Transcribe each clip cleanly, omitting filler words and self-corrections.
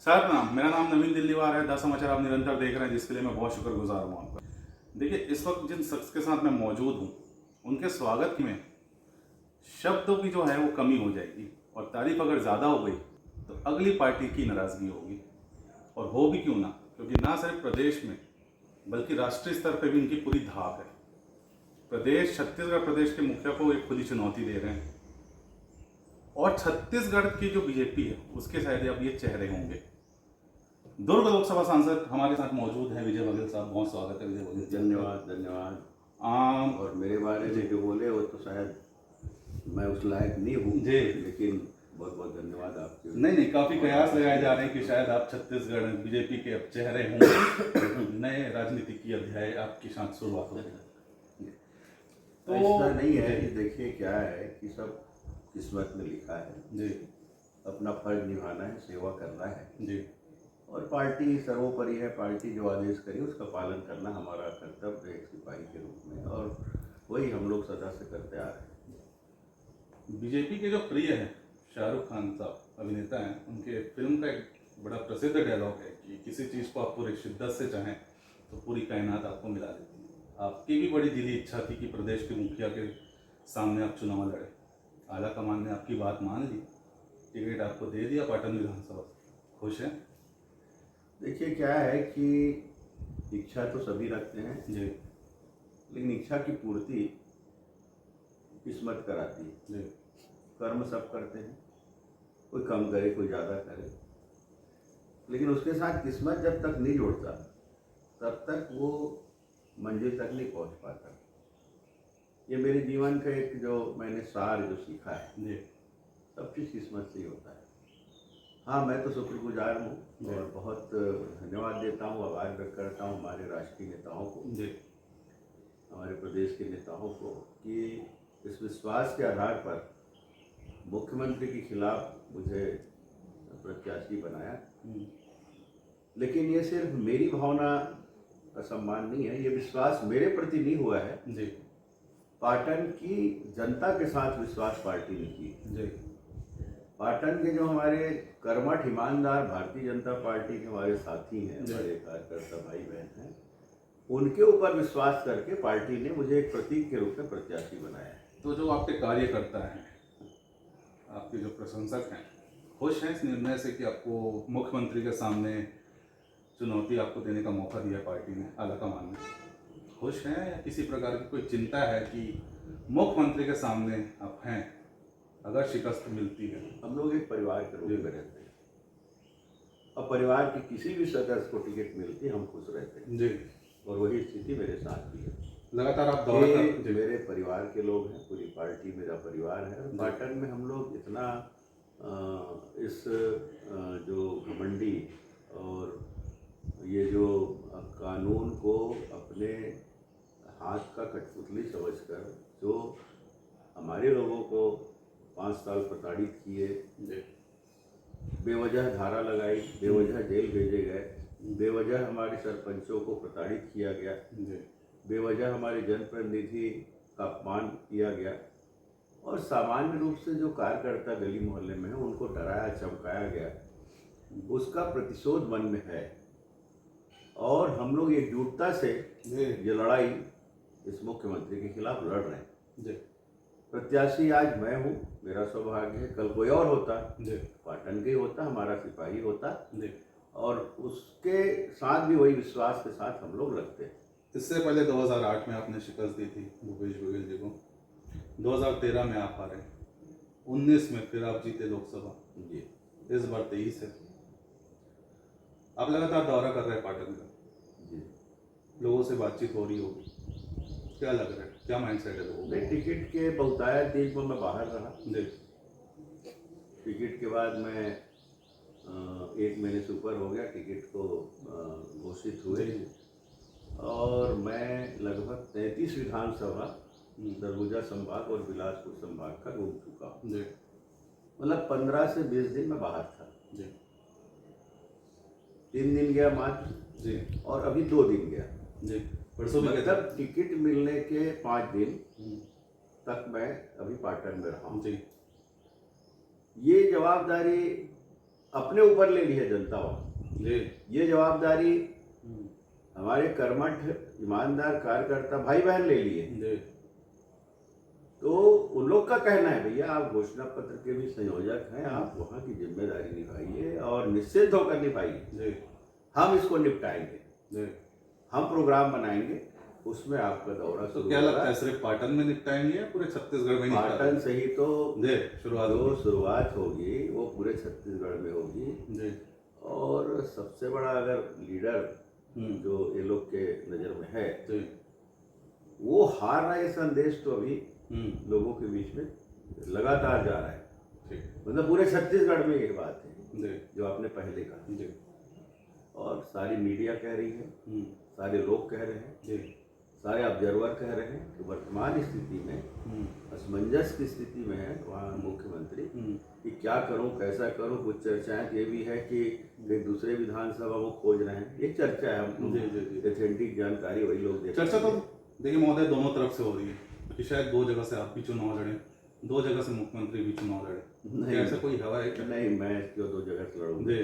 Sir प्रणाम, मेरा नाम नवीन दिल्लीवार है। 10 समाचार आप निरंतर देख रहे हैं, जिसके लिए मैं बहुत शुक्रगुजार हूँ आपका। देखिए, इस वक्त जिन शख्स के साथ मैं मौजूद हूँ, उनके स्वागत में शब्दों की जो है वो कमी हो जाएगी, और तारीफ अगर ज़्यादा हो गई तो अगली पार्टी की नाराज़गी होगी। और हो भी क्यों ना, क्योंकि ना सिर्फ प्रदेश में बल्कि राष्ट्रीय स्तर पर भी इनकी पूरी धाक है। छत्तीसगढ़ प्रदेश के मुखिया को एक खुली चुनौती दे रहे हैं, और छत्तीसगढ़ की जो बीजेपी है उसके शायद अब ये चेहरे होंगे। दुर्ग लोकसभा सांसद हमारे साथ मौजूद हैं, विजय बघेल साहब। बहुत स्वागत है विजय बघेल। धन्यवाद धन्यवाद। और मेरे बारे में जो बोले वो तो शायद मैं उस लायक नहीं हूँ जी, लेकिन बहुत बहुत धन्यवाद आपके। नहीं, काफी कयास लगाए जा रहे हैं कि शायद आप छत्तीसगढ़ बीजेपी के अब चेहरे होंगे। नए राजनीतिक अध्याय आपके साथ शुरुआत होगी। तो ऐसा नहीं है कि देखिए क्या है कि सब किस्मत में लिखा है जी, अपना फर्ज निभाना है, सेवा करना है जी, और पार्टी सर्वोपरि है। पार्टी जो आदेश करी उसका पालन करना हमारा कर्तव्य है एक सिपाही के रूप में, और वही हम लोग सदा से करते आ रहे हैं। बीजेपी के जो प्रिय हैं शाहरुख खान साहब, अभिनेता हैं, उनके फिल्म का एक बड़ा प्रसिद्ध डायलॉग है कि किसी चीज़ को आप पूरी शिद्दत से चाहें तो पूरी कायनात आपको मिला देती है। आपकी भी बड़ी दिली इच्छा थी कि प्रदेश के मुखिया के सामने आप चुनाव लड़े। आला कमान ने आपकी बात मान ली, टिकट आपको दे दिया पाटन विधानसभा से। खुश हैं? देखिए क्या है कि इच्छा तो सभी रखते हैं जी, लेकिन इच्छा की पूर्ति किस्मत कराती है। जी, कर्म सब करते हैं, कोई कम करे कोई ज़्यादा करे, लेकिन उसके साथ किस्मत जब तक नहीं जुड़ता तब तक वो मंजिल तक नहीं पहुंच पाता। ये मेरे जीवन का एक जो मैंने सार जो सीखा है, जी, सब चीज़ किस्मत से ही होता है। हाँ, मैं तो शुक्रगुजार हूँ और बहुत धन्यवाद देता हूँ, आभार व्यक्त करता हूँ हमारे राष्ट्रीय नेताओं को, जी, हमारे प्रदेश के नेताओं को, कि इस विश्वास के आधार पर मुख्यमंत्री के खिलाफ मुझे प्रत्याशी बनाया। लेकिन ये सिर्फ मेरी भावना का सम्मान नहीं है, ये विश्वास मेरे प्रति नहीं हुआ है, जी, पाटन की जनता के साथ विश्वास पार्टी ने की। जी, पाटन के जो हमारे कर्मठ ईमानदार भारतीय जनता पार्टी के हमारे साथी हैं, हमारे कार्यकर्ता भाई बहन हैं, उनके ऊपर विश्वास करके पार्टी ने मुझे एक प्रतीक के रूप में प्रत्याशी बनाया है। तो जो आपके कार्यकर्ता हैं, आपके जो प्रशंसक हैं, खुश हैं इस निर्णय से कि आपको मुख्यमंत्री के सामने चुनौती आपको देने का मौका दिया पार्टी ने, आलाकमान ने? खुश हैं या किसी प्रकार की कोई चिंता है कि मुख्यमंत्री के सामने आप हैं, अगर शिकस्त मिलती है? हम लोग एक परिवार के रूप में रहते हैं, अब परिवार के किसी भी सदस्य को टिकट मिलती हम खुश रहते हैं जी, और वही स्थिति मेरे साथ भी है। लगातार आप दौरा कर मेरे परिवार के लोग हैं, पूरी पार्टी मेरा परिवार है। और पाटन में हम लोग इतना इस जो घमंडी और ये जो कानून को अपने हाथ का कठपुतली समझकर जो हमारे लोगों को 5 साल प्रताड़ित किए, बेवजह धारा लगाई, बेवजह जेल भेजे गए, बेवजह हमारे सरपंचों को प्रताड़ित किया गया, बेवजह हमारे जनप्रतिनिधि का अपमान किया गया, और सामान्य रूप से जो कार्यकर्ता गली मोहल्ले में है उनको डराया चमकाया गया, उसका प्रतिशोध मन में है। और हम लोग एकजुटता से ये लड़ाई इस मुख्यमंत्री के खिलाफ लड़ रहे हैं। प्रत्याशी आज मैं हूँ, मेरा सौभाग्य है, कल कोई और होता, पाटन के होता, हमारा सिपाही होता, और उसके साथ भी वही विश्वास के साथ हम लोग रखते हैं। इससे पहले 2008 में आपने शिकस्त दी थी भूपेश बघेल जी को, 2013 में आप हारे, 19 में फिर आप जीते लोकसभा जी, इस बार 23 है। आप लगातार दौरा कर रहे हैं पाटन का जी, लोगों से बातचीत हो रही होगी, क्या लग रहा है, क्या माइंडसेट है लोगों मैं टिकट के बहुतायत दिन को मैं बाहर रहा। टिकट के बाद मैं 1 महीने से ऊपर हो गया टिकट को घोषित हुए, और मैं लगभग 33 विधानसभा सरगुजा संभाग और बिलासपुर संभाग का घूम चुका हूँ। मतलब 15 से 20 दिन मैं बाहर था। 3 दिन गया मात्र, और अभी 2 दिन गया। मतलब टिकट मिलने के 5 दिन तक मैं अभी पाटन में रहा हूँ। ये जवाबदारी अपने ऊपर ले ली है जनता वालों। जी ये जवाबदारी हमारे कर्मठ ईमानदार कार्यकर्ता भाई बहन ले लिए। जी तो उन लोग का कहना है भैया आप घोषणा पत्र के भी संयोजक हैं, आप वहाँ की जिम्मेदारी निभाइए और निश्चित होकर निभाइए। जी हम इसको निपटाएंगे, जी। हम प्रोग्राम बनाएंगे, उसमें आपका दौरा तो शुरू क्या होगा। लगता है सिर्फ पाटन में निपटाएंगे या पूरे छत्तीसगढ़ में पाटन से ही तो जी शुरुआत जो होगी। शुरुआत होगी वो पूरे छत्तीसगढ़ में होगी। जी और सबसे बड़ा अगर लीडर जो ये लोग के नज़र में है जी वो हार रहा है, ये संदेश तो अभी लोगों के बीच में लगातार जा रहा है। ठीक मतलब पूरे छत्तीसगढ़ में ये बात है जी जो आपने पहले कहा, जी और सारी मीडिया कह रही है, सारे लोग कह रहे हैं, जी सारे ऑब्जर्वर कह रहे हैं कि वर्तमान स्थिति में असमंजस की स्थिति में है वहाँ मुख्यमंत्री कि क्या करूं कैसा करूं। कुछ चर्चाएं ये भी है कि एक दूसरे विधानसभा वो खोज रहे हैं, ये चर्चा है। हम जी जी जी। ऑथेंटिक जानकारी वही लोग देते चर्चा तो हैं। देखिए महोदय दोनों तरफ से हो रही है कि शायद 2 जगह से आप भी चुनाव लड़े, 2 जगह से मुख्यमंत्री भी चुनाव लड़े। नहीं। क्या ऐसा कोई हवा है क्या? नहीं, मैं क्यों 2 जगह से लड़ूंगा। जी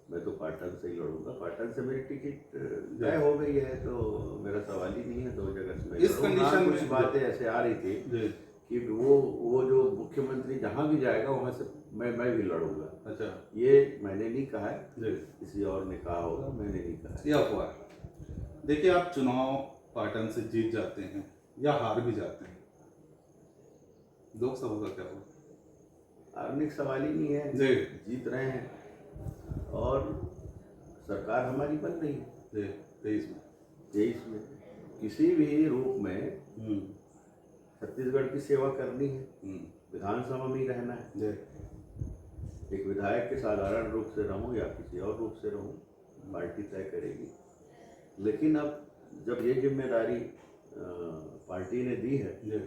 मैं तो पाटन से ही लड़ूंगा। पाटन से मेरी टिकट तय हो गई है तो मेरा सवाल ही नहीं है 2 जगह से मैं इस लड़ूंगा। कंडीशन कुछ में बातें ऐसे आ रही थी जी कि वो जो मुख्यमंत्री जहाँ भी जाएगा वहाँ से मैं भी लड़ूंगा। अच्छा ये मैंने नहीं कहा है, जी किसी और ने कहा होगा, मैंने नहीं कहा है। ये अफवाह है। देखिए आप चुनाव पाटन से जीत जाते हैं या हार भी जाते हैं, लोकसभा का क्या होगा? हारने का सवाल ही नहीं है, जी जीत रहे हैं और सरकार हमारी बन रही है। जी 23 में 23 में किसी भी रूप में छत्तीसगढ़ की सेवा करनी है, विधानसभा में ही रहना है। जी एक विधायक के साधारण रूप से रहूं या किसी और रूप से रहूं, पार्टी तय करेगी। लेकिन अब जब ये जिम्मेदारी पार्टी ने दी है जी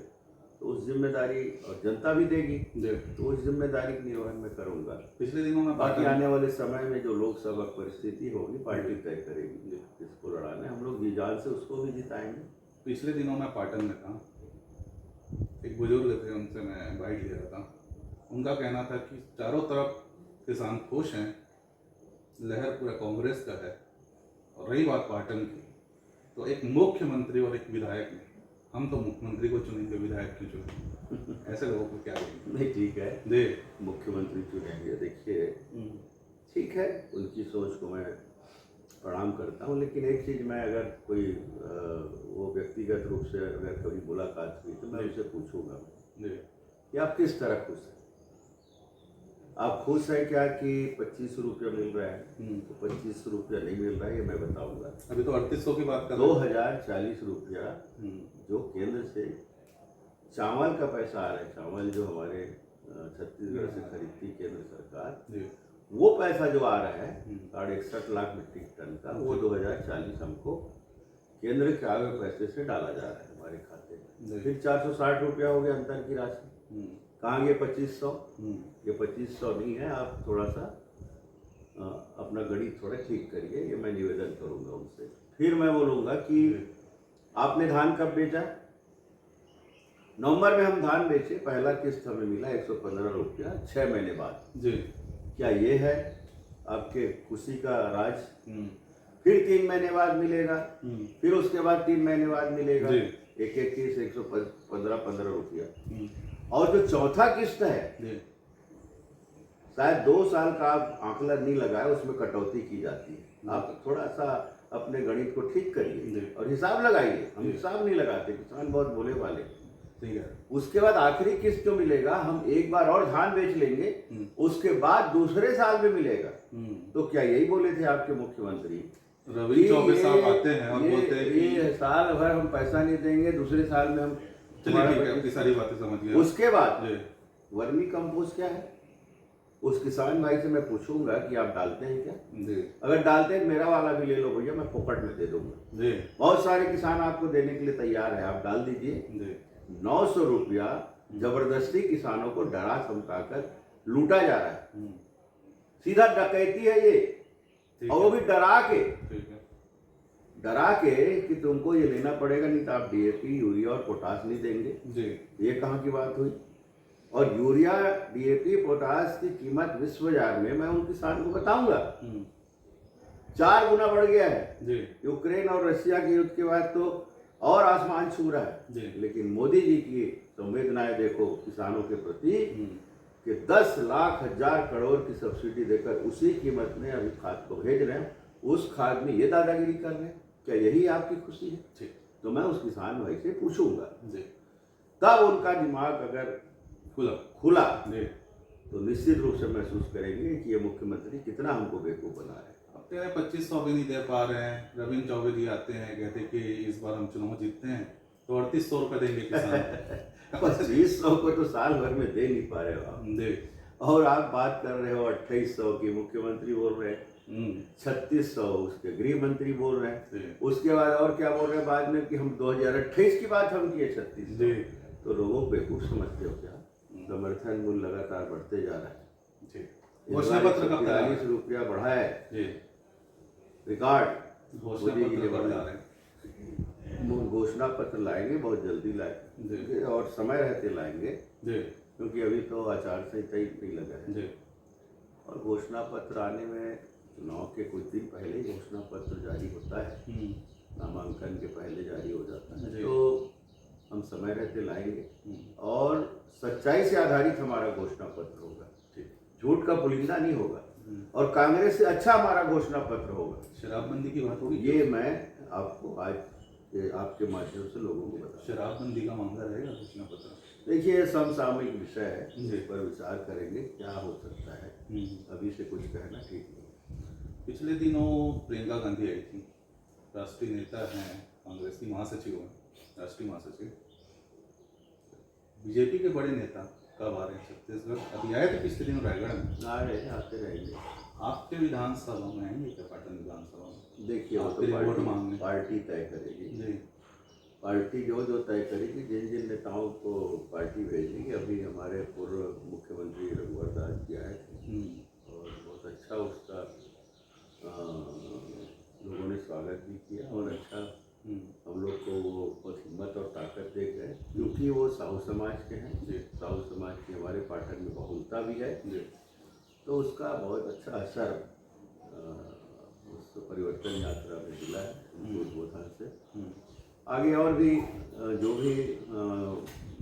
तो उस जिम्मेदारी, और जनता भी देगी, जी। तो उस जिम्मेदारी का निर्वहन मैं करूंगा। पिछले दिनों में बाकी पाटन आने वाले समय में जो लोकसभा परिस्थिति होगी पार्टी तय करेगी किसको लड़ाना है। हम लोग जी जान से उसको भी जिताएंगे। पिछले दिनों में पाटन में था, एक बुजुर्ग थे, उनसे मैं बाइट ले रहा था। उनका कहना था कि चारों तरफ किसान खुश हैं, लहर पूरा कांग्रेस का है। और रही बात पाटन की, तो एक मुख्यमंत्री और एक विधायक में, हम तो मुख्यमंत्री को चुनेंगे, विधायक क्यों चुनेंगे? ऐसे लोगों को क्या लगेगा? नहीं, ठीक है, जी मुख्यमंत्री चुनेंगे। देखिए ठीक है, उनकी सोच को मैं प्रणाम करता हूँ, लेकिन एक चीज़ मैं अगर कोई वो व्यक्तिगत रूप से अगर कभी मुलाकात हुई तो मैं उनसे पूछूंगा जी कि आप किस तरह खुश हैं। आप खुश हैं क्या कि 25 रुपया मिल रहा है? तो 25 रुपया नहीं मिल रहा है, ये मैं बताऊंगा। अभी तो 3800 की बात कर रहे हैं। 2040 रुपया जो केंद्र से चावल का पैसा आ रहा है, चावल जो हमारे छत्तीसगढ़ से खरीदती केंद्र सरकार, जी वो पैसा जो आ रहा है 61.5 लाख मीट्रिक टन का, वो 2040 हमको केंद्र के आए हुए पैसे से डाला जा रहा है हमारे खाते में। फिर 460 रुपया हो गया अंतर की राशि। कहाँ गए 2500? ये 2500 नहीं है। आप थोड़ा सा अपना गणित थोड़ा ठीक करिए, ये मैं निवेदन करूंगा उनसे। फिर मैं बोलूँगा कि आपने धान कब बेचा? नवंबर में हम धान बेचे, पहला किस्त हमें मिला 115 रुपया 6 महीने बाद। जी क्या ये है आपके खुशी का राज? फिर 3 महीने बाद मिलेगा, फिर उसके बाद 3 महीने बाद मिलेगा जी। 121 115 रुपया। और जो चौथा किस्त है जी शायद 2 साल का आप आंकलन नहीं लगाए, उसमें कटौती की जाती है। आप थोड़ा सा अपने गणित को ठीक करिए और हिसाब लगाइए। हम हिसाब नहीं लगाते, किसान बहुत भोले वाले। ठीक है। उसके बाद आखिरी किस्त जो मिलेगा, हम एक बार और धान बेच लेंगे, उसके बाद दूसरे साल में मिलेगा। तो क्या यही बोले थे आपके मुख्यमंत्री? रवि चौबे साहब आते हैं और बोलते हैं कि ये साल भर हम पैसा नहीं देंगे, दूसरे साल में हम। चलिए ठीक है, आपकी सारी बातें समझ गए। उसके बाद जी वर्मी कंपोस्ट क्या है? उस किसान भाई से मैं पूछूंगा कि आप डालते हैं क्या? जी अगर डालते हैं मेरा वाला भी ले लो भैया, मैं फोकट में दे दूंगा। जी बहुत सारे किसान आपको देने के लिए तैयार है, आप डाल दीजिए। जी 900 रुपया जबरदस्ती किसानों को डरा धमकाकर लूटा जा रहा है। सीधा डकैती है ये, ठीक और वो भी डरा के, ठीक है। डरा के कि तुमको ये लेना पड़ेगा, नहीं तो आप DAP यूरिया और पोटाश नहीं देंगे। जी ये कहाँ की बात हुई? और यूरिया, डीएपी, पोटास की कीमत विश्व बाजार में मैं उन किसान को बताऊंगा 4 गुना बढ़ गया है। जी यूक्रेन और रशिया के युद्ध के बाद तो और आसमान छू रहा जी। है। लेकिन मोदी जी की संवेदनाएं देखो किसानों के प्रति कि 10 लाख 1000 करोड़ की सब्सिडी देकर उसी कीमत में अभी खाद को भेज रहे हैं। उस खाद में ये दादागिरी कर रहे हैं, क्या यही आपकी खुशी है? जी तो मैं उस किसान भाई से पूछूंगा, जी। तब उनका दिमाग अगर खुला जी। तो निश्चित रूप से महसूस करेंगे कि ये मुख्यमंत्री कितना हमको बेवकूफ बना रहे हैं। अब तेरे 2500 भी नहीं दे पा रहे हैं। रविंद्र चौबे जी आते हैं, कहते कि इस बार हम चुनाव जीतते हैं तो 3800 रुपए देंगे किसान 2500 को तो साल भर में दे नहीं पा रहे हो आप। जी। और आप बात कर रहे हो 2800 की, मुख्यमंत्री बोल रहे हैं 3600, उसके गृह मंत्री बोल रहे हैं। उसके बाद और क्या बोल रहे हैं बाद में कि हम 2028 की बात हम किए 3600। तो लोगों को बेवकूफ समझते हो क्या? समर्थन मूल्य लगातार बढ़ते जा रहा है। घोषणा पत्र कब तक आ रहा है? 40 रुपया बढ़ा है, जी। रिकॉर्ड घोषणा मोदी जी पत्र ने कब ला बढ़ाया। रहे हैं? घोषणा पत्र लाएंगे, बहुत जल्दी लाएंगे और समय रहते लाएंगे, जी क्योंकि अभी तो आचार संहिता ही नहीं लगा है। जी। और घोषणा पत्र आने में चुनाव के कुछ दिन पहले ही घोषणा पत्र जारी होता है, नामांकन के पहले जारी हो जाता है। तो हम समय रहते लाएंगे और सच्चाई से आधारित हमारा घोषणा पत्र होगा, झूठ का पुलिंदा नहीं होगा। और कांग्रेस से अच्छा हमारा घोषणा पत्र होगा। शराबबंदी की बात होगी, ये मैं आपको आज आपके माध्यम से लोगों को बता। शराबबंदी का मामला रहेगा घोषणा पत्र? देखिए, समसामयिक विषय है, इस पर विचार करेंगे क्या हो सकता है। अभी से कुछ कहना ठीक नहीं। पिछले दिनों प्रियंका गांधी आई थी, राष्ट्रीय नेता हैं, कांग्रेस की महासचिव हैं, राष्ट्रीय महासचिव। बीजेपी के बड़े नेता कब आ रहे हैं छत्तीसगढ़? अभी आए थे पिछले दिनों रायगढ़ में। आ रहे हैं, आते रहेंगे। आपके विधानसभा में आएंगे क्या? पाटन विधानसभा में? देखिए, वो तो पार्टी तय करेगी जी। पार्टी जो तय करेगी, जिन जिन नेताओं को पार्टी भेजेगी। अभी हमारे पूर्व मुख्यमंत्री रघुवर दास जी आए थे और बहुत अच्छा उसका लोगों ने स्वागत भी किया और अच्छा हम लोग को वो बहुत हिम्मत और ताकत दे गए, क्योंकि वो साहू समाज के हैं। साहू समाज की हमारे पाटन में बहुलता भी है, तो उसका बहुत अच्छा असर उस परिवर्तन यात्रा में मिला है उद्बोधन से। आगे और भी जो भी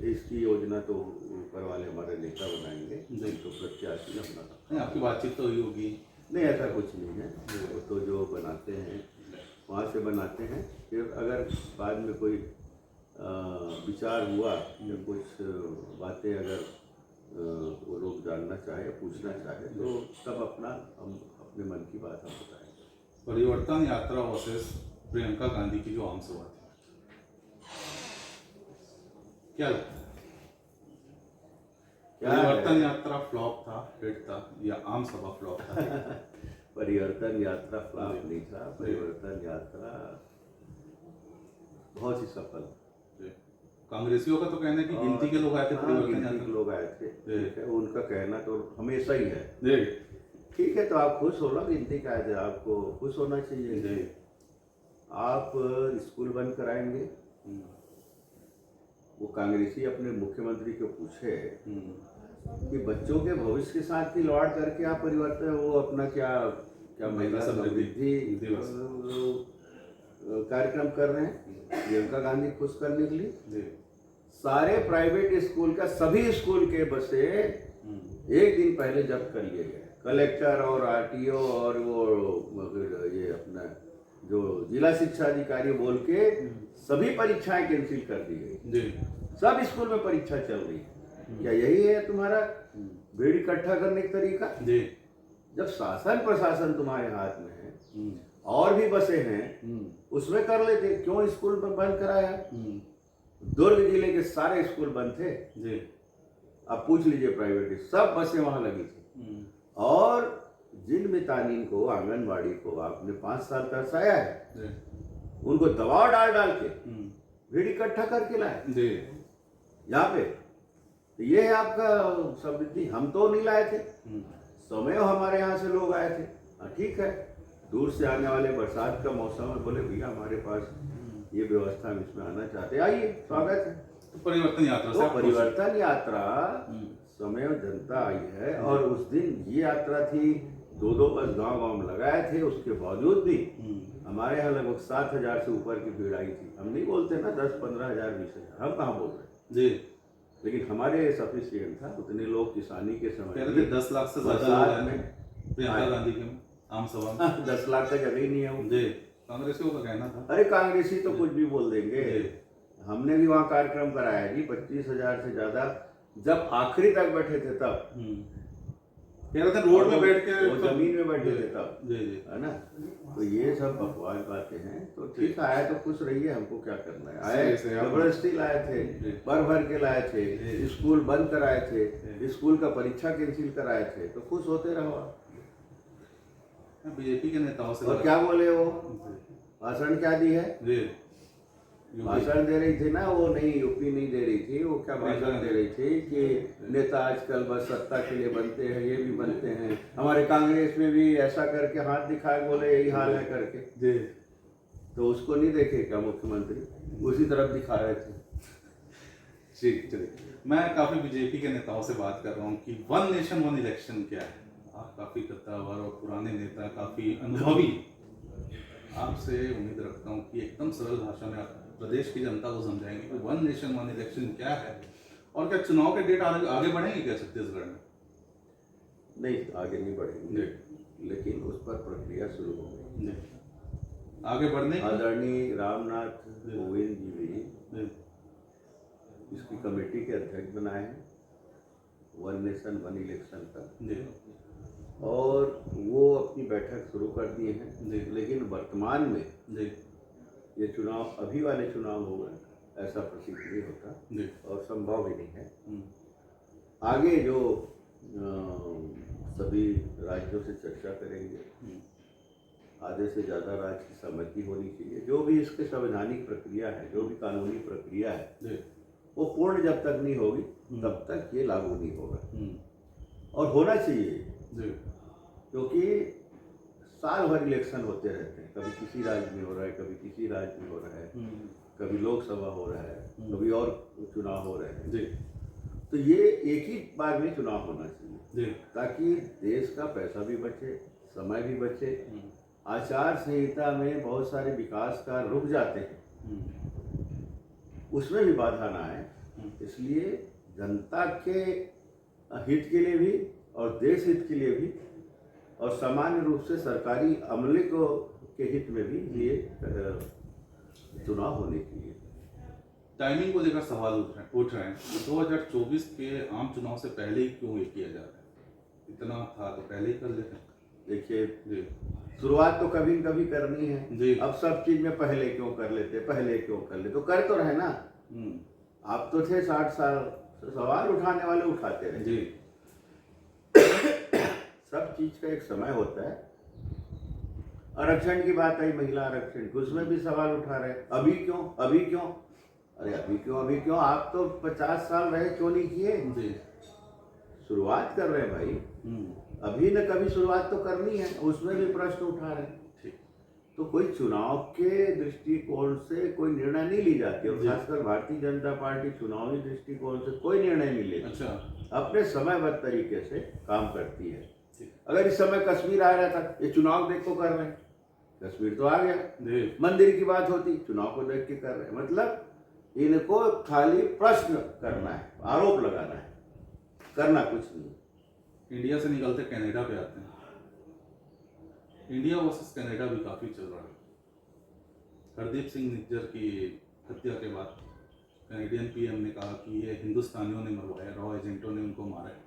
इसकी योजना तो ऊपर वाले हमारे नेता बनाएंगे, तो प्रत्याशी अपना। आपकी बातचीत तो हुई होगी? नहीं, ऐसा कुछ नहीं है। वो तो जो बनाते हैं वहाँ से बनाते हैं। फिर अगर बाद में कोई विचार हुआ या कुछ बातें अगर वो लोग जानना चाहे, पूछना चाहे, तो तब हम अपने मन की बात हम बताएंगे। परिवर्तन यात्रा वर्सेस प्रियंका गांधी की जो आम सभा थी, क्या लगता है? परिवर्तन यात्रा फ्लॉप था, हिट था, या आम सभा फ्लॉप था? परिवर्तन यात्रा फ्लॉप नहीं था। परिवर्तन यात्रा बहुत ही सफल। कांग्रेसियों का तो कहना है कि गिनती के लोग आए थे, परिवर्तन यात्रा के लोग आए थे। ठीक है, उनका कहना तो हमेशा ही है। ठीक है, तो आप खुश हो ना, गिनती का आए थे, आपको खुश होना चाहिए। आप स्कूल बंद कराएंगे, वो कांग्रेसी अपने मुख्यमंत्री को पूछे कि बच्चों के भविष्य के साथ खिलवाड़ करके आप परिवर्तन, वो अपना क्या महिला समृद्धि कार्यक्रम कर रहे हैं प्रियंका गांधी खुश करने के लिए। सारे प्राइवेट स्कूल का, सभी स्कूल के बसें एक दिन पहले जब्त कर लिए गए। कलेक्टर और आरटीओ और वो ये अपना जो जिला शिक्षा अधिकारी बोल के सभी परीक्षाएं कैंसिल कर दी गई। सब स्कूल में परीक्षा चल रही है। क्या यही है तुम्हारा भीड़ इकट्ठा करने का तरीका? जब शासन प्रशासन तुम्हारे हाथ में है और भी बसें हैं, उसमें कर लेते, क्यों स्कूल बंद कराया? दुर्ग जिले के सारे स्कूल बंद थे। अब पूछ लीजिए, प्राइवेट सब बसें वहां लगी थी। और जिन मितानिन को, आंगनबाड़ी को आपने 5 साल तरसाया है, उनको दबाव डाल के भीड़ इकट्ठा करके लाए यहाँ पे। तो ये है आपका समृद्धि। हम तो नहीं लाए थे, समय हमारे यहाँ से लोग आए थे। ठीक है, दूर से आने वाले, बरसात का मौसम है, बोले भैया हमारे पास ये व्यवस्था हम इसमें आना चाहते हैं, आइए, स्वागत है। परिवर्तन यात्रा से तो आप खुश हैं। परिवर्तन यात्रा हम्म, समय जनता आई है, और उस दिन ये यात्रा थी, 2-2 बस गांव-गांव में लगाए थे, उसके बावजूद भी हमारे यहाँ लगभग 7,000 से ऊपर की भीड़ आई थी। हम नहीं बोलते ना 10-15 हजार 20,000, हम कहाँ बोल रहे हैं, जी लेकिन हमारे सफिशिएंट था, उतने लोग किसानी के कह समय रहे थे 10 लाख से ज्यादा लोग बरसात आए थे में प्रियंका आए। गांधी के आम सभा में। 10 लाख का जगह ही नहीं है वो। जी कांग्रेसियों का कहना था। अरे कांग्रेसी तो कुछ भी बोल देंगे। जी। हमने भी वहाँ कार्यक्रम कराया जी, 25,000 से ज्यादा, जब आखिरी तक बैठे थे तब, कह रहे थे रोड में बैठ के वो जमीन में बैठे थे तब, जी जी है ना। तो ये सब बकवास बातें हैं। तो ठीक है, आए तो खुश रहिए, हमको क्या करना है। आए सही, आप- जबरदस्ती लाए थे, जी। भर के लाए थे, जी। स्कूल बंद कराए थे, जी। स्कूल का परीक्षा कैंसिल कराए थे, तो खुश होते रहो आप। बीजेपी के नेताओं से और क्या बोले वो, जी भाषण क्या दी है, जी यूपी। भाषण दे रही थी ना वो, नहीं यूपी नहीं दे रही थी वो, क्या भाषण दे रही थी कि नेता आजकल बस सत्ता के लिए बनते हैं, ये भी बनते हैं, हमारे कांग्रेस में भी ऐसा करके हाथ दिखाए, बोले यही हाल है करके। जी तो उसको नहीं देखे क्या मुख्यमंत्री, उसी तरफ दिखा रहे थे। ठीक चलिए, मैं काफी बीजेपी के नेताओं से बात कर रहा हूँ कि वन नेशन वन इलेक्शन क्या है। आप काफी कद्दावर और पुराने नेता, काफी अनुभवी, आपसे उम्मीद रखता हूँ कि एकदम सरल भाषा में आप प्रदेश की जनता को समझाएंगे कि वन नेशन वन इलेक्शन क्या है, और क्या चुनाव के डेट आगे बढ़ेंगे क्या छत्तीसगढ़ में? नहीं, आगे नहीं बढ़ेंगे, लेकिन उस पर प्रक्रिया शुरू हो गई। आगे बढ़ने की? आदरणीय रामनाथ कोविंद जी भी जी, इसकी कमेटी के अध्यक्ष बनाए हैं, वन नेशन वन इलेक्शन का, जी, और वो अपनी बैठक शुरू कर दिए हैं। जी। लेकिन वर्तमान में जी, ये चुनाव, अभी वाले चुनाव हो गए, ऐसा प्रतीत नहीं होता, जी, और संभव भी नहीं है। हम्म, आगे जो सभी राज्यों से चर्चा करेंगे, आधे से ज़्यादा राज्य की सहमति होनी चाहिए। जो भी इसके संवैधानिक प्रक्रिया है, जो भी कानूनी प्रक्रिया है, जी, वो पूर्ण जब तक नहीं होगी तब तक ये लागू नहीं होगा, और होना चाहिए, जी, क्योंकि साल भर इलेक्शन होते रहते हैं। कभी किसी राज्य में हो रहा है, कभी किसी राज्य में हो रहा है, कभी लोकसभा हो रहा है, कभी और चुनाव हो रहे हैं। जी, तो ये एक ही बार में चुनाव होना चाहिए, जी, ताकि देश का पैसा भी बचे, समय भी बचे। आचार संहिता में बहुत सारे विकास कार्य रुक जाते हैं, उसमें भी बाधा ना आए, इसलिए जनता के हित के लिए भी और देश हित के लिए भी, और सामान्य रूप से सरकारी अमले को के हित में भी ये चुनाव होने चाहिए। टाइमिंग को लेकर सवाल उठ रहे हैं। 2024 के आम चुनाव से पहले ही क्यों ये किया जा रहा है? इतना था तो पहले ही कर लेते। देखिए, जी, शुरुआत तो कभी न कभी करनी है जी। अब सब चीज में पहले क्यों कर लेते, पहले क्यों कर ले, तो कर तो रहे ना। आप तो थे 60 साल, सवाल उठाने वाले उठाते रहे। जी, सब चीज का एक समय होता है। आरक्षण की बात आई, महिला आरक्षण, उसमें भी सवाल उठा रहे, अभी क्यों, अभी क्यों। अरे अभी क्यों, अभी क्यों, आप तो 50 साल रहे, क्यों नहीं किए। जी, शुरुआत कर रहे हैं भाई, अभी न कभी शुरुआत तो करनी है, उसमें भी प्रश्न उठा रहे हैं। ठीक। तो कोई चुनाव के दृष्टिकोण से कोई निर्णय नहीं ली जाती, और जी। खासकर भारतीय जनता पार्टी चुनावी दृष्टिकोण से कोई निर्णय नहीं लेती, अच्छा, अपने समयबद्ध तरीके से काम करती है। ठीक। अगर इस समय कश्मीर आ रहा था, ये चुनाव देख को कर रहे हैं, कश्मीर तो आ गया। जी, मंदिर की बात होती, चुनाव को देख के कर रहे हैं। मतलब इनको खाली प्रश्न करना है, आरोप लगाना है, करना कुछ नहीं। इंडिया से निकलते कनाडा पे आते हैं। इंडिया वर्सेस कनाडा भी काफी चल रहा है। हरदीप सिंह निज्जर की हत्या के बाद कनेडियन पीएम ने कहा कि ये हिंदुस्तानियों ने मरवाया, रॉ एजेंटों ने उनको मारा है।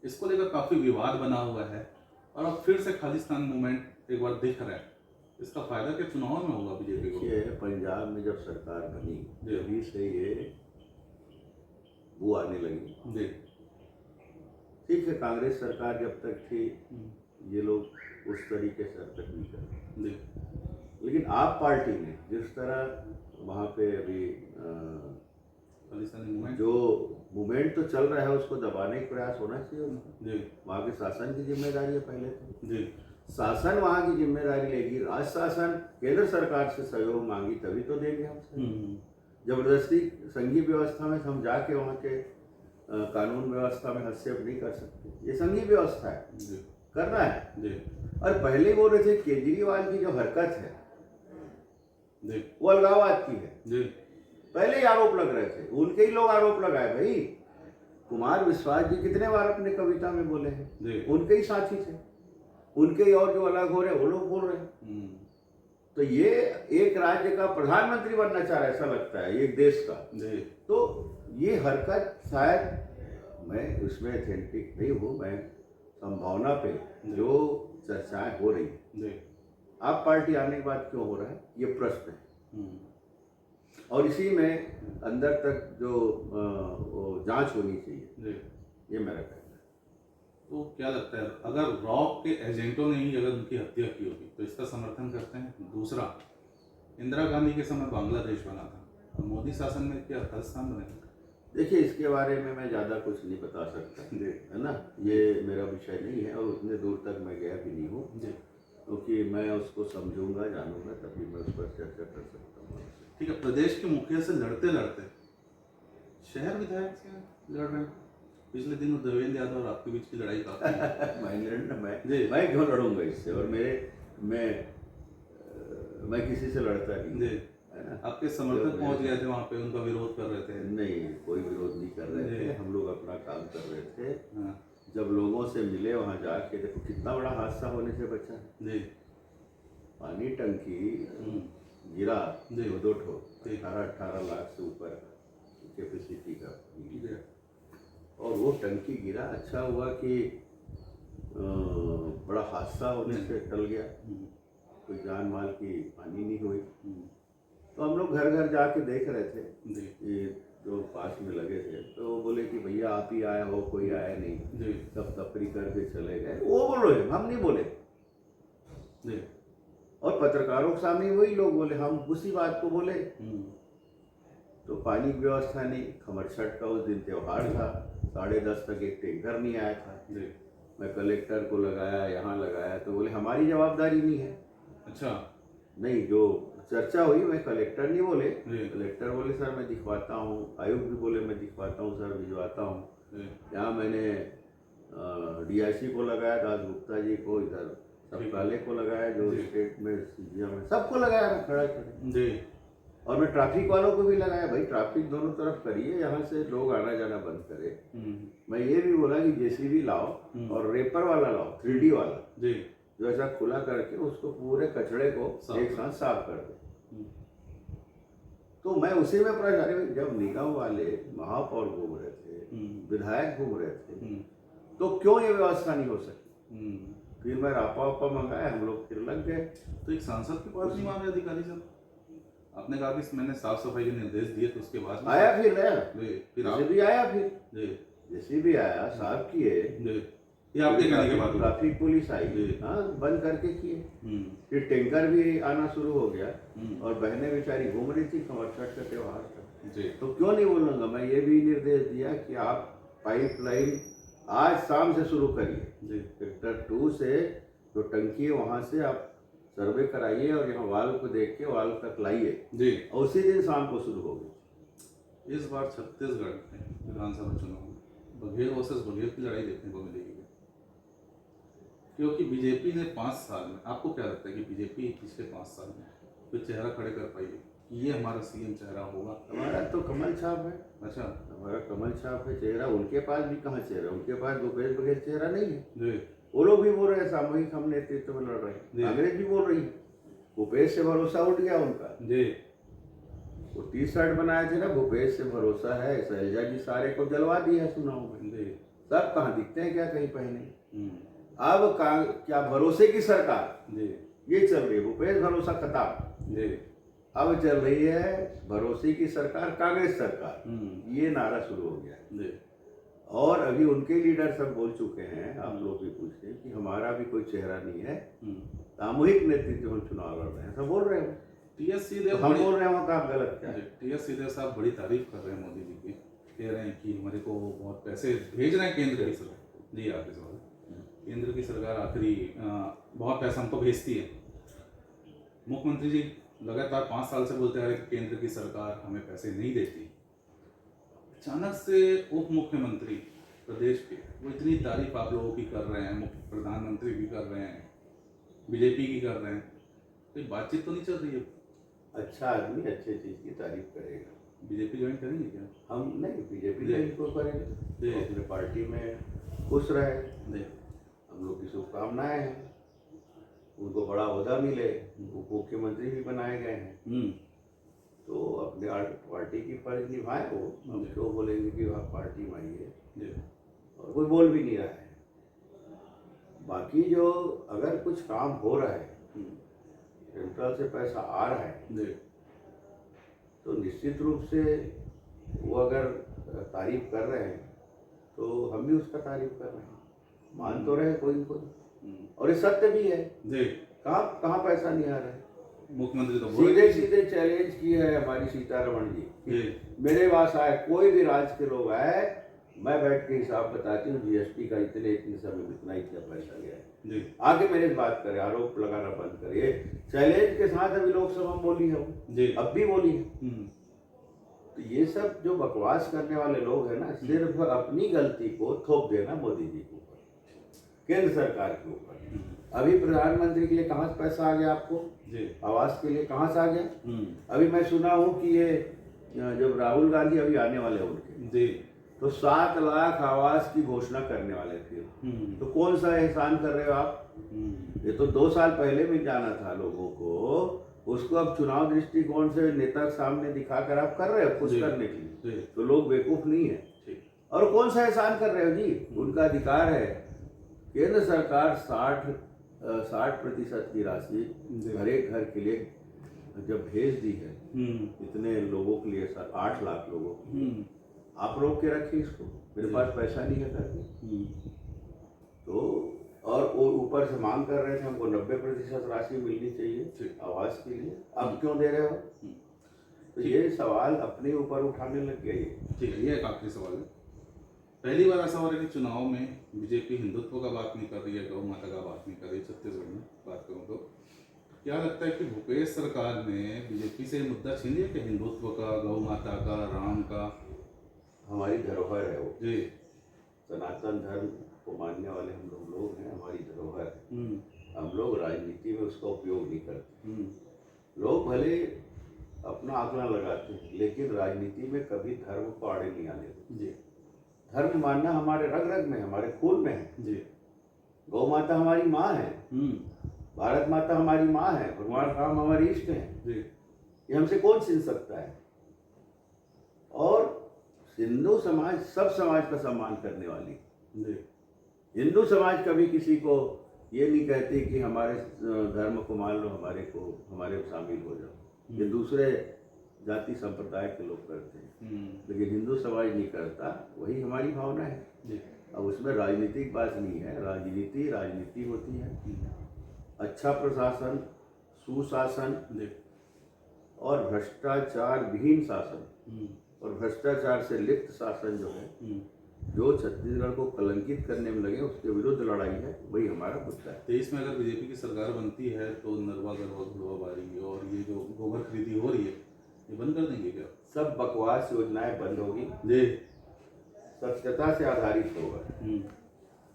इसको लेकर काफी विवाद बना हुआ है, और अब फिर से खालिस्तान मूवमेंट एक बार दिख रहा है। इसका फायदा क्या चुनाव में होगा बीजेपी को? ये पंजाब में जब सरकार बनी, जी। तभी से ये बू आने लगी। जी, ठीक है, कांग्रेस सरकार जब तक थी, ये लोग उस तरीके से अब तक नहीं कर, जी, लेकिन आप पार्टी ने जिस तरह वहाँ पे अभी खालिस्तानी मूवमेंट। जो मूवमेंट तो चल रहा है, उसको दबाने का प्रयास होना चाहिए उनको। जी, वहाँ के शासन की जिम्मेदारी है पहले तो। जी, शासन वहाँ की जिम्मेदारी लेगी, राज्य शासन केंद्र सरकार से सहयोग मांगी तभी तो देंगे हमसे। जबरदस्ती संघीय व्यवस्था में हम जाके वहाँ के कानून व्यवस्था में हस्तक्षेप नहीं कर सकते। ये संघीय व्यवस्था है, जी करना है। जी और पहले बोल रहे थे केजरीवाल की जो हरकत है जी वो अलगाववाद की है, जी पहले ही आरोप लग रहे थे, उनके ही लोग आरोप लगाए। भाई कुमार विश्वास जी कितने बार अपने कविता में बोले हैं, जी उनके ही साथी थे, उनके ही और जो अलग हो रहे हैं वो लोग बोल रहे हैं। तो ये एक राज्य का प्रधानमंत्री बनना चाह रहा है, ऐसा लगता है, एक देश का। जी तो ये हरकत शायद, मैं उसमें अथेंटिक नहीं हूँ, मैं संभावना पे जो चर्चाएं हो रही है, जी आप पार्टी आने के बाद क्यों हो रहा है, ये प्रश्न है। और इसी में अंदर तक जो वो जांच होनी चाहिए, जी ये मेरा कहना है। तो क्या लगता है, अगर रॉक के एजेंटों ने ही अगर उनकी हत्या की होगी तो इसका समर्थन करते हैं? दूसरा, इंदिरा गांधी के समय बांग्लादेश बना था, और मोदी शासन में क्या खालिस्तान बनेगा? देखिए, इसके बारे में मैं ज़्यादा कुछ नहीं बता सकता, है ना, ये मेरा विषय नहीं है और उतने दूर तक मैं गया भी नहीं हूँ, क्योंकि मैं उसको समझूंगा, जानूंगा, तभी मैं उस पर चर्चा कर सकता हूँ। ठीक है, प्रदेश के मुखिया से लड़ते लड़ते शहर विधायक से लड़ रहे हैं। पिछले दिनों देवेंद्र यादव और आपके बीच की लड़ाई काफी मैं क्यों लड़ूंगा इससे, और मैं किसी से लड़ता नहीं, है ना। आपके समर्थक पहुंच गए थे वहां पे, उनका विरोध कर रहे थे। नहीं, कोई विरोध नहीं कर रहे थे, हम लोग अपना काम कर रहे थे। हाँ। जब लोगों से मिले वहां जाके, देखो कितना बड़ा हादसा होने से बचा। जी पानी टंकी गिरा, जी। 2 ठो 18 लाख से ऊपर कैपेसिटी का, और वो टंकी गिरा। अच्छा हुआ कि बड़ा हादसा होने से टल गया, कोई जान माल की हानि नहीं हुई। तो हम लोग घर घर जाके देख रहे थे, ये जो पास में लगे थे, तो वो बोले कि भैया आप ही आए हो, कोई आया नहीं, सब तफरी करके चले गए। वो बोलो, हम नहीं बोले, और पत्रकारों के सामने वही लोग बोले, हम उसी बात को बोले। तो पानी की व्यवस्था नहीं, खमरछठ का उस दिन त्योहार था, 10:30 तक एक टैंकर नहीं आया था। मैं कलेक्टर को लगाया, यहाँ लगाया, तो बोले हमारी जवाबदारी नहीं है। अच्छा, नहीं, जो चर्चा हुई, मैं कलेक्टर नहीं बोले, कलेक्टर बोले सर मैं दिखवाता हूँ, आयुक्त भी बोले मैं दिखवाता हूँ सर, भिजवाता हूँ। यहाँ मैंने DIC को लगाया, दास गुप्ता जी को, इधर सबकाले को लगाया, जो स्टेट में CGM में, सबको लगाया मैं खड़ा खड़े। और मैं ट्रैफिक वालों को भी लगाया, भाई ट्रैफिक दोनों तरफ करिए, यहाँ से लोग आना जाना बंद करे। मैं ये भी बोला कि JCB लाओ और रेपर वाला लाओ, 3D वाला, जो ऐसा खुला करके उसको पूरे कचड़े को एक साथ साफ कर दे। तो मैं उसी में परेशानी, जब निगम वाले महापौर घूम रहे थे, विधायक घूम रहे थे, तो क्यों ये व्यवस्था नहीं हो सकी? फिर मैं रापा वापा मंगाया, हम लोग फिर लग गए। तो एक सांसद के पास नहीं माने अधिकारी साहब, आपने कहा कि मैंने साफ सफाई के निर्देश दिए, तो उसके बाद आया, फिर JCB आया, फिर JCB आया, साफ किए, ये आपके कहने के बाद ट्रैफिक पुलिस आई, हाँ, बंद करके किए। फिर टैंकर भी आना शुरू हो गया, और बहनें बेचारी घूम रही थी, खमरछठ का त्योहार था। तो क्यों नहीं बोलूंगा, मैं ये भी निर्देश दिया कि आप पाइपलाइन आज शाम से शुरू करिए, सेक्टर 2 से जो टंकी है वहां से आप सर्वे कराइए, और यहाँ वाल्व को देख के वाल्व तक लाइए, और उसी दिन शाम को शुरू होगी। इस बार छत्तीसगढ़ में विधानसभा चुनाव में बघेल वर्सेस बघेल की लड़ाई देखने को मिलेगी, क्योंकि बीजेपी ने 5 साल में, आपको क्या लगता है कि बीजेपी पिछले 5 साल में कोई चेहरा खड़े कर पाई है कि ये हमारा CM चेहरा होगा? हमारा तो कमल छाप है। अच्छा, हमारा कमल छाप है चेहरा, उनके पास भी कहाँ चेहरा, उनके पास भूपेश बघेल चेहरा नहीं है। वो लोग भी बोल रहे हैं सामूहिक हम नेतृत्व में लड़ रहे हैं, कांग्रेस भी बोल रही है, भूपेश से भरोसा उठ गया उनका। वो T-शर्ट बनाए थे ना, भूपेश से भरोसा है, शैलजा जी सारे को जलवा दिया है चुनाव में, सब कहाँ दिखते हैं क्या कहीं पहने। अब क्या भरोसे की सरकार ये चल रही है, भूपेश भरोसा खत्म, अब चल रही है भरोसे की सरकार, कांग्रेस सरकार, ये नारा शुरू हो गया। और अभी उनके लीडर सब बोल चुके हैं, आप लोग भी पूछे कि हमारा भी कोई चेहरा नहीं है, सामूहिक नेतृत्व हम चुनाव लड़ रहे हैं, सब बोल रहे हो। TS सीधे हम बोल रहे हो, आप गलत क्या? TS सीधे साहब बड़ी तारीफ कर रहे हैं मोदी जी की, कह रहे हैं कि हमारे को बहुत पैसे भेज रहे हैं केंद्र की सरकार। जी आपके सवाल, केंद्र की सरकार आखिरी बहुत पैसा हमको भेजती है। मुख्यमंत्री जी लगातार 5 साल से बोलते आ रहे कि केंद्र की सरकार हमें पैसे नहीं देती। अचानक से उप मुख्यमंत्री प्रदेश के वो इतनी तारीफ आप लोगों की कर रहे हैं, प्रधानमंत्री भी कर रहे हैं, बीजेपी की कर रहे हैं, कोई बातचीत तो नहीं चल रही है? अच्छा आदमी अच्छे चीज़ की तारीफ करेगा। बीजेपी ज्वाइन करेंगे क्या? हम नहीं, बीजेपी जी। नहीं को करेंगे, जी। तो अपने पार्टी में खुश रहे, जी। हम लोग की शुभकामनाएं हैं, उनको बड़ा ओहदा मिले, उप मुख्यमंत्री भी बनाए गए हैं, तो अपने पार्टी की फर्ज निभाए वो। हम क्यों बोलेंगे कि आप पार्टी में आइए, और कोई बोल भी नहीं रहा है। बाकी जो अगर कुछ काम हो रहा है, सेंट्रल से पैसा आ रहा है, तो निश्चित रूप से वो अगर तारीफ कर रहे हैं तो हम भी उसका तारीफ कर रहे हैं, मान तो रहे कोई न कोई, और ये सत्य भी है। कहाँ कहाँ पैसा नहीं आ रहा है? मुख्यमंत्री तो सीधे सीधे चैलेंज की है हमारी सीतारमण जी, मेरे पास आए, कोई भी राज्य के लोग आए, मैं बैठ के हिसाब बताती हूँ जीएसटी का इतने समय में इतना पैसा गया है, आगे मेरे से बात करे, आरोप लगाना बंद करिए। चैलेंज के साथ अभी लोकसभा में बोली है वो, अब भी बोली है। तो ये सब जो बकवास करने वाले लोग हैं ना, सिर्फ अपनी गलती को थोप देना मोदी जी के ऊपर, केंद्र सरकार के ऊपर। अभी प्रधानमंत्री के लिए कहाँ से पैसा आ गया आपको? आवास के लिए कहाँ से आ गया? अभी मैं सुना हूँ कि ये जब राहुल गांधी अभी आने वाले हैं उनके, तो 7 लाख आवास की घोषणा करने वाले थे। तो कौन सा एहसान कर रहे हो आप? ये तो 2 साल पहले भी जाना था लोगों को, उसको अब चुनाव दृष्टिकोण से नेता के सामने दिखाकर आप कर रहे हो कुछ करने के लिए, तो लोग बेवकूफ नहीं है। और कौन सा एहसान कर रहे हो जी? उनका अधिकार है। केंद्र सरकार 60% की राशि हर एक घर के लिए जब भेज दी है, इतने लोगों के लिए 8 लाख लोगों के लिए, आप रोक के रखिए इसको, मेरे पास पैसा नहीं है करके। तो और वो ऊपर से मांग कर रहे थे हमको 90% राशि मिलनी चाहिए आवास के लिए, अब क्यों दे रहे हो? तो ये सवाल अपने ऊपर उठाने लग गए। ठीक है, ये एक आखिरी सवाल है। पहली बार ऐसा हो रहा है कि चुनाव में बीजेपी हिंदुत्व का बात नहीं कर रही है, गौ माता का बात नहीं कर रही है। छत्तीसगढ़ में बात करूँ तो क्या लगता है कि भूपेश सरकार ने बीजेपी से मुद्दा छीन लिया कि हिंदुत्व का, गौ माता का, राम का? हमारी धरोहर है वो जी, सनातन धर्म को मानने वाले हम लोग हैं, हमारी धरोहर है। हम लोग राजनीति में उसका उपयोग नहीं करते। लोग भले अपना आंकड़ा लगाते हैं, लेकिन राजनीति में कभी धर्म को आड़े नहीं आने देते। धर्म मानना हमारे रग रग में, हमारे खून में है। गौ माता हमारी माँ है, भारत माता हमारी माँ है, भगवान राम हमारे इष्ट हैं। ये हमसे कौन छीन सकता है? और हिंदू समाज सब समाज का सम्मान करने वाली। हिंदू समाज कभी किसी को ये नहीं कहती कि हमारे धर्म को मान लो, हमारे शामिल हो जाओ। ये दूसरे जाति संप्रदाय के लोग करते हैं, लेकिन हिंदू समाज नहीं करता। वही हमारी भावना है। अब उसमें राजनीतिक बात नहीं है, राजनीति होती है। अच्छा प्रशासन, सुशासन और भ्रष्टाचार विहीन शासन और भ्रष्टाचार से लिप्त शासन जो है, जो छत्तीसगढ़ को कलंकित करने में लगे, उसके विरुद्ध लड़ाई है। वही हमारा मुद्दा है। 23 में अगर बीजेपी की सरकार बनती है तो नरवा गरवा घुड़वाबारी और ये जो गोबर खरीदी हो रही है, ये बंद कर देंगे क्या? सब बकवास योजनाएं बंद होगी, सत्यता से आधारित होगा,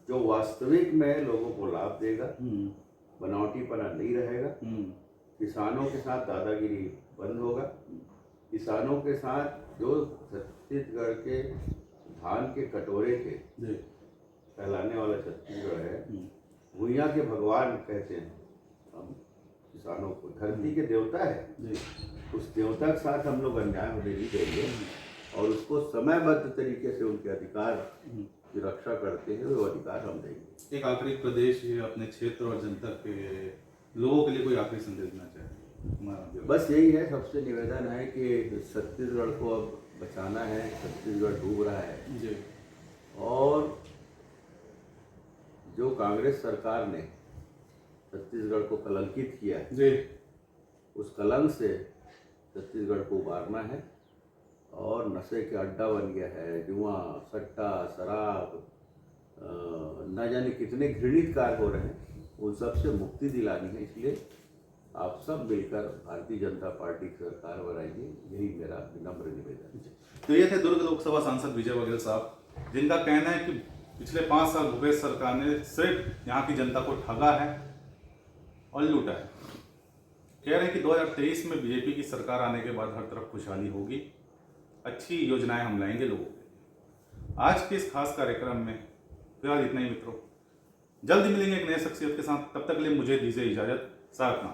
जो वास्तविक में लोगों को लाभ देगा, बनावटीपना नहीं रहेगा। किसानों के साथ दादागिरी बंद होगा। किसानों के साथ जो छत्तीसगढ़ के धान के कटोरे के फैलाने वाला छत्तीसगढ़ है, भूइयाँ के भगवान कहते हैं हम किसानों को, धरती के देवता है, उस देवता के साथ हम लोग अन्याय होने नहीं देंगे और उसको समयबद्ध तरीके से उनके अधिकार की रक्षा करते हैं, वो अधिकार हम देंगे। एक आखिरी प्रदेश अपने क्षेत्र और जनता के लोगों के लिए कोई आखिरी संदेश देना चाहे? बस यही है, सबसे निवेदन है कि छत्तीसगढ़ को अब बचाना है। छत्तीसगढ़ डूब रहा है जी। और जो कांग्रेस सरकार ने छत्तीसगढ़ को कलंकित किया है जी, उस कलंक से छत्तीसगढ़ को उबारना है। और नशे के अड्डा बन गया है, जुआ, सट्टा, शराब, न जाने कितने घृणित कार्य हो रहे हैं, उन सब से मुक्ति दिलानी है। इसलिए आप सब मिलकर भारतीय जनता पार्टी की सरकार बनाइए, यही मेरा विनम्र निवेदन है। तो ये थे दुर्ग लोकसभा सांसद विजय बघेल साहब, जिनका कहना है कि पिछले 5 साल भूपेश सरकार ने सिर्फ यहाँ की जनता को ठगा है और लूटा है। कह रहे हैं कि 2023 में बीजेपी की सरकार आने के बाद हर तरफ खुशहाली होगी, अच्छी योजनाएं हम लाएंगे लोगों के। आज के इस खास कार्यक्रम में फिलहाल इतना ही मित्रों, जल्दी मिलेंगे एक नए शख्सियत के साथ। तब तक के लिए मुझे दीजिए इजाजत। साथ